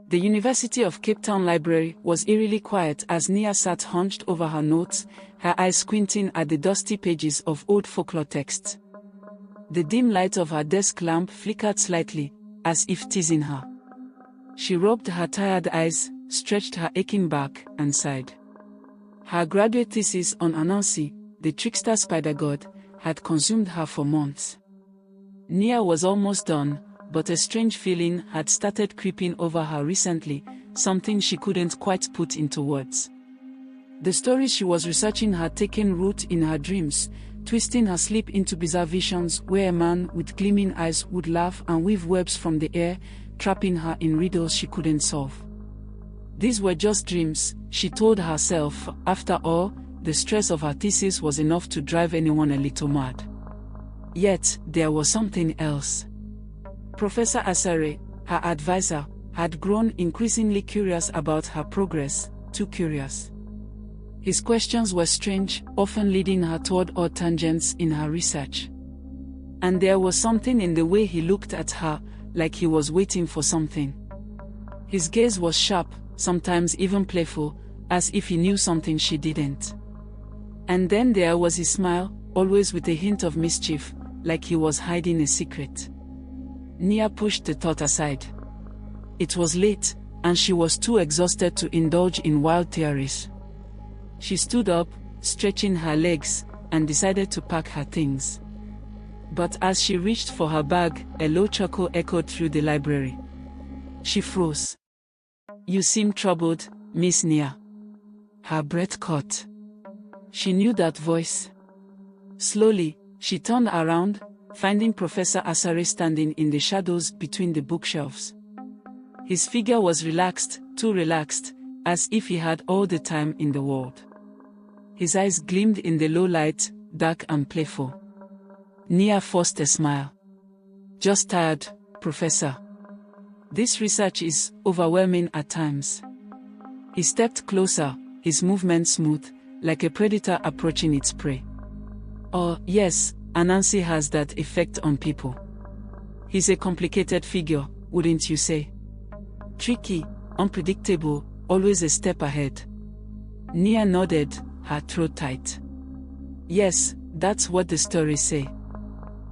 The University of Cape Town Library was eerily quiet as Nia sat hunched over her notes, her eyes squinting at the dusty pages of old folklore texts. The dim light of her desk lamp flickered slightly, as if teasing her. She rubbed her tired eyes, stretched her aching back, and sighed. Her graduate thesis on Anansi, the trickster spider god, had consumed her for months. Nia was almost done, but a strange feeling had started creeping over her recently, something she couldn't quite put into words. The stories she was researching had taken root in her dreams, twisting her sleep into bizarre visions where a man with gleaming eyes would laugh and weave webs from the air, trapping her in riddles she couldn't solve. These were just dreams, she told herself. After all, the stress of her thesis was enough to drive anyone a little mad. Yet, there was something else. Professor Asare, her advisor, had grown increasingly curious about her progress, too curious. His questions were strange, often leading her toward odd tangents in her research. And there was something in the way he looked at her, like he was waiting for something. His gaze was sharp, sometimes even playful, as if he knew something she didn't. And then there was his smile, always with a hint of mischief, like he was hiding a secret. Nia pushed the thought aside. It was late, and she was too exhausted to indulge in wild theories. She stood up, stretching her legs, and decided to pack her things. But as she reached for her bag, a low chuckle echoed through the library. She froze. "You seem troubled, Miss Nia." Her breath caught. She knew that voice. Slowly, she turned around, finding Professor Asare standing in the shadows between the bookshelves. His figure was relaxed, too relaxed, as if he had all the time in the world. His eyes gleamed in the low light, dark and playful. Nia forced a smile. "Just tired, Professor. This research is overwhelming at times." He stepped closer, his movements smooth, like a predator approaching its prey. "Oh, yes, Anansi has that effect on people. He's a complicated figure, wouldn't you say? Tricky, unpredictable, always a step ahead." Nia nodded, her throat tight. "Yes, that's what the stories say."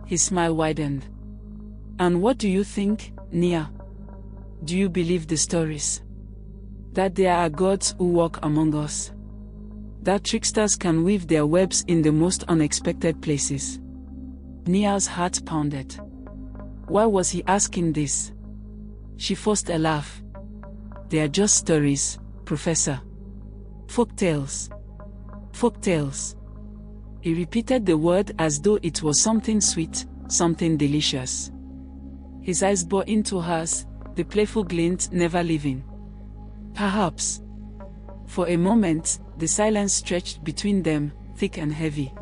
His smile widened. "And what do you think, Nia? Do you believe the stories? That there are gods who walk among us? That tricksters can weave their webs in the most unexpected places?" Nia's heart pounded. Why was he asking this? She forced a laugh. "They are just stories, Professor. Folktales. Folktales." He repeated the word as though it was something sweet, something delicious. His eyes bored into hers, the playful glint never leaving. "Perhaps." For a moment, the silence stretched between them, thick and heavy.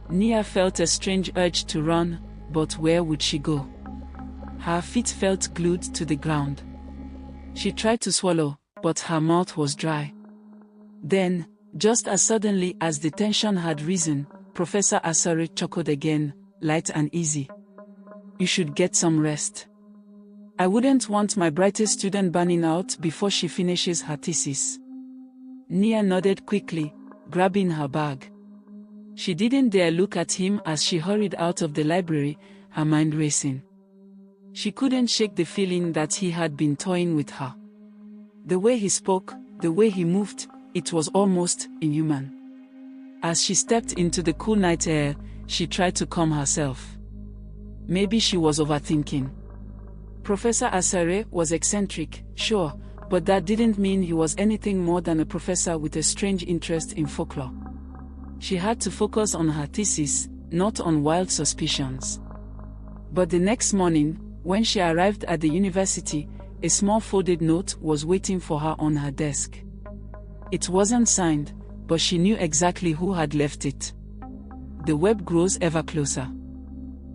Nia felt a strange urge to run, but where would she go? Her feet felt glued to the ground. She tried to swallow, but her mouth was dry. Then, just as suddenly as the tension had risen, Professor Asare chuckled again, light and easy. "You should get some rest. I wouldn't want my brightest student burning out before she finishes her thesis." Nia nodded quickly, grabbing her bag. She didn't dare look at him as she hurried out of the library, her mind racing. She couldn't shake the feeling that he had been toying with her. The way he spoke, the way he moved, it was almost inhuman. As she stepped into the cool night air, she tried to calm herself. Maybe she was overthinking. Professor Asare was eccentric, sure, but that didn't mean he was anything more than a professor with a strange interest in folklore. She had to focus on her thesis, not on wild suspicions. But the next morning, when she arrived at the university, a small folded note was waiting for her on her desk. It wasn't signed, but she knew exactly who had left it. "The web grows ever closer.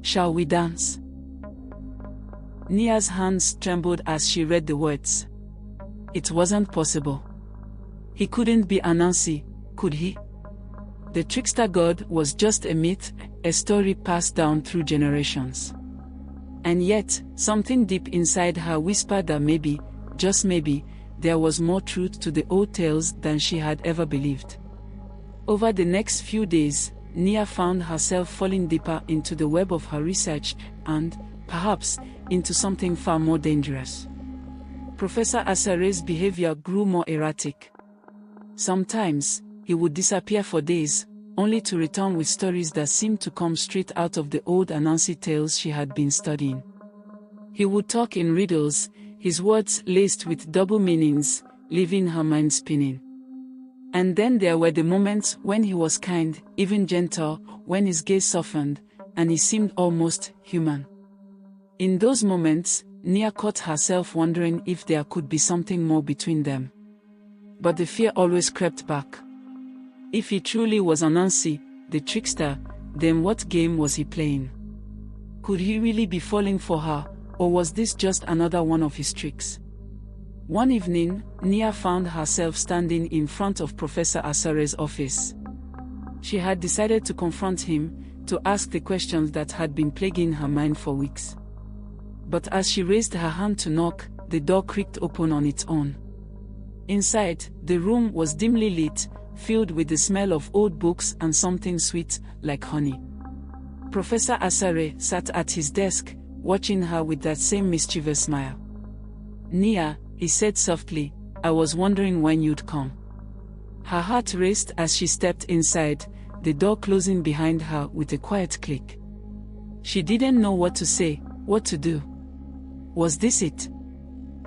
Shall we dance?" Nia's hands trembled as she read the words. It wasn't possible. He couldn't be Anansi, could he? The trickster god was just a myth, a story passed down through generations. And yet, something deep inside her whispered that maybe just maybe, there was more truth to the old tales than she had ever believed. Over the next few days, Nia found herself falling deeper into the web of her research and, perhaps, into something far more dangerous. Professor Asare's behavior grew more erratic. Sometimes, he would disappear for days, only to return with stories that seemed to come straight out of the old Anansi tales she had been studying. He would talk in riddles, his words laced with double meanings, leaving her mind spinning. And then there were the moments when he was kind, even gentle, when his gaze softened, and he seemed almost human. In those moments, Nia caught herself wondering if there could be something more between them. But the fear always crept back. If he truly was Anansi, the trickster, then what game was he playing? Could he really be falling for her, or was this just another one of his tricks? One evening, Nia found herself standing in front of Professor Asare's office. She had decided to confront him, to ask the questions that had been plaguing her mind for weeks. But as she raised her hand to knock, the door creaked open on its own. Inside, the room was dimly lit, filled with the smell of old books and something sweet, like honey. Professor Asare sat at his desk, watching her with that same mischievous smile. "Nia," he said softly, "I was wondering when you'd come." Her heart raced as she stepped inside, the door closing behind her with a quiet click. She didn't know what to say, what to do. Was this it?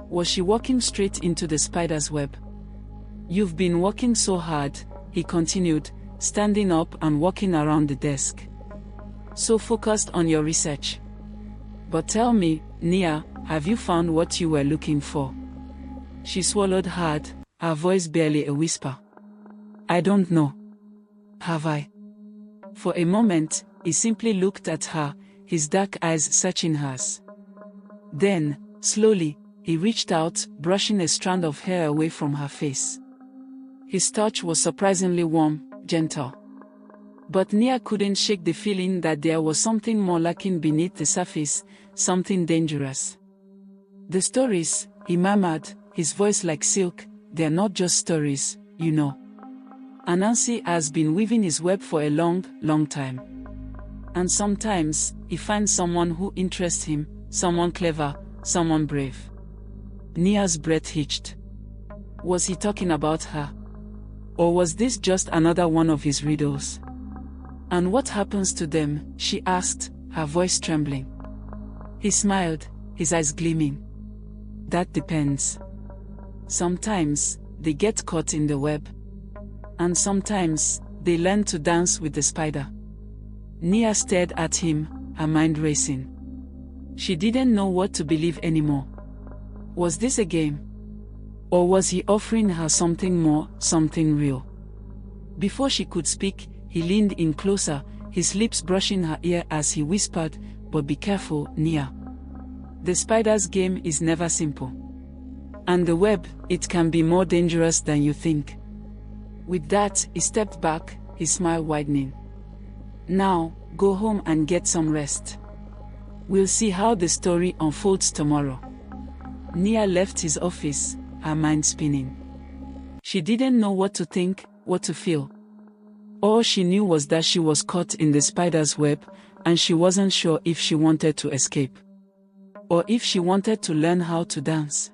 Was she walking straight into the spider's web? "You've been working so hard," he continued, standing up and walking around the desk. "So focused on your research. But tell me, Nia, have you found what you were looking for?" She swallowed hard, her voice barely a whisper. "I don't know. Have I?" For a moment, he simply looked at her, his dark eyes searching hers. Then, slowly, he reached out, brushing a strand of hair away from her face. His touch was surprisingly warm, gentle. But Nia couldn't shake the feeling that there was something more lurking beneath the surface, something dangerous. "The stories," he murmured, his voice like silk, "they're not just stories, you know. Anansi has been weaving his web for a long, long time. And sometimes, he finds someone who interests him, someone clever, someone brave." Nia's breath hitched. Was he talking about her? Or was this just another one of his riddles? "And what happens to them?" she asked, her voice trembling. He smiled, his eyes gleaming. "That depends. Sometimes, they get caught in the web. And sometimes, they learn to dance with the spider." Nia stared at him, her mind racing. She didn't know what to believe anymore. Was this a game? Or was he offering her something more, something real? Before she could speak, he leaned in closer, his lips brushing her ear as he whispered, "But be careful, Nia. The spider's game is never simple. And the web, it can be more dangerous than you think." With that, he stepped back, his smile widening. "Now, go home and get some rest. We'll see how the story unfolds tomorrow." Nia left his office, her mind spinning. She didn't know what to think, what to feel. All she knew was that she was caught in the spider's web, and she wasn't sure if she wanted to escape. Or if she wanted to learn how to dance.